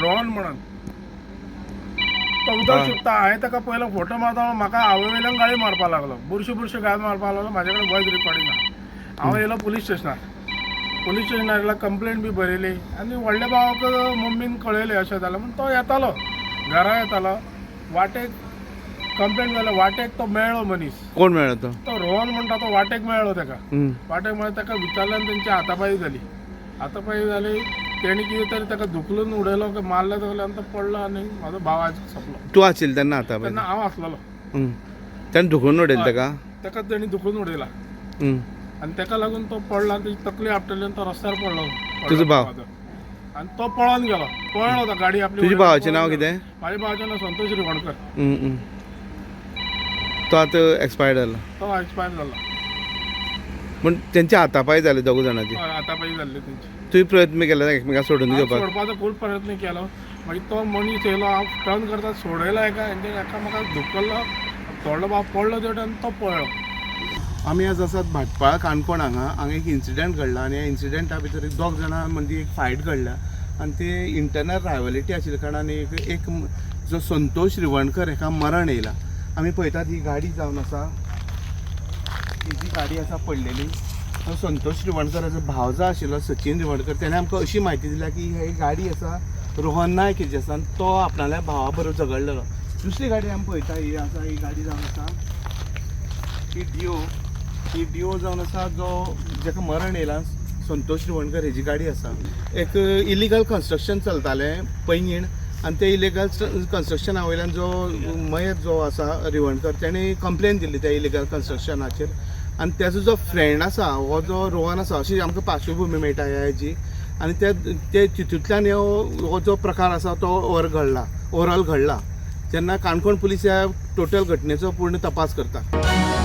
रोहन म्हणून तो उदक शिकता हांवें ताका पयलो फोटो मारता म्हाका आवयवेल्यान गाळी मारपाक लागलो बुरशी गाळी मारपाक लागलो म्हाजे कडेन वॉयस रिकॉर्डिंग आहा हांव येयलो पुलीस स्टेशनार येयला कंप्लेंट बी बरयली आनी व्हडल्या भावाक मम्मीन कळयलें अशें जालें म्हूण तो येतालो घरा येतालो वाटेक कंप्लेंट जाल्यार वाटेक तो मेळ्ळो मनीस कोण मेळ्ळो तो तो रोहन म्हणटा तो वाटेक मेळ्ळो ताका वाटेक म्हळ्यार ताका विचारल्यान तेंची हातापायी जाली तेणी कितें तरी ताका धुकलून उडयलो मारले तगल्यान तो पडलो आनी म्हाजो भाव आज सोंपलो तूं आशिल्लो तेन्ना आतां तेन्ना हांव आसलोलो तेन्ना धुकून उडयलें ताका ताका तेणी धुकलून उडयला आनी ताका लागून तो पडला आनी तेजी तकली आपटली आनी तो रस्त्यार पडलो तुजो भाव आनी तो पळोवन गेलो पळयलो तो गाडी आपली तुज्या भावाचें नांव कितें म्हाज्या भावाचें नांव संतोष रिवणकर तो आतां एक्सपायर्ड जाला तो एक्सपायर जालो पूण तेंचे हातापाय जाले दोग जाणांचे हातापायी जाल्ली तेंची तुवें प्रयत्न केला एकमेकाक सोडून घेवपाक सोडपाचो खूब प्रयत्न केलो मागीर तो मनीस येयलो हांव टर्न करता सोडयलो एका म्हाका धुकल्लो थोडो भाव पडलो त्या टायम तो पळलो आमी आज आसात भाटपाळ काणकोण हांगा एक इन्सिडंट घडला आनी ह्या इन्सिडंटा भितर दोग जाणां मदीं एक फायट घडला आनी ते इंटरनल रायवलिटी आशिल्ल्या कारणान एक जो संतोष रिवणकर हेका मरण येयला आमी पळयतात ही गाडी जावन आसा ही जी गाडी आसा पडलेली तो संतोष रिवणकराचो भाव जो आशिल्लो सचिन रिवणकर तेणें आमकां अशी म्हायती दिल्या की ही गाडी आसा रोहन नायक हेजी आसा आनी तो आपणाल्या भावा बरोबर झगडलेलो दुसरी गाडी आमी पळयता ही आसा ही गाडी जावन आसा ही डिओ जावन आसा जो जाका मरण येयला संतोष रिवणकर हेजी गाडी आसा एक इलिगल कन्स्ट्रक्शन चलतालें पैंगीण आनी ते इलिगल कन्स्ट्रक्शना वयल्यान जो मयत जो आसा रिवणकर तेणी कंप्लेन दिल्ली त्या इलिगल कन्स्ट्रक्शनाचेर आनी तेजो जो फ्रेंड आसा हो जो रोहन आसा अशी आमकां पार्श्वभुमी मेळटा ह्या हेजी आनी ते तितूंतल्यान हो जो प्रकार आसा तो ओवरऑल घडला जेन्ना काणकोण पुलीस ह्या टोटल घटनेचो पूर्ण तपास करता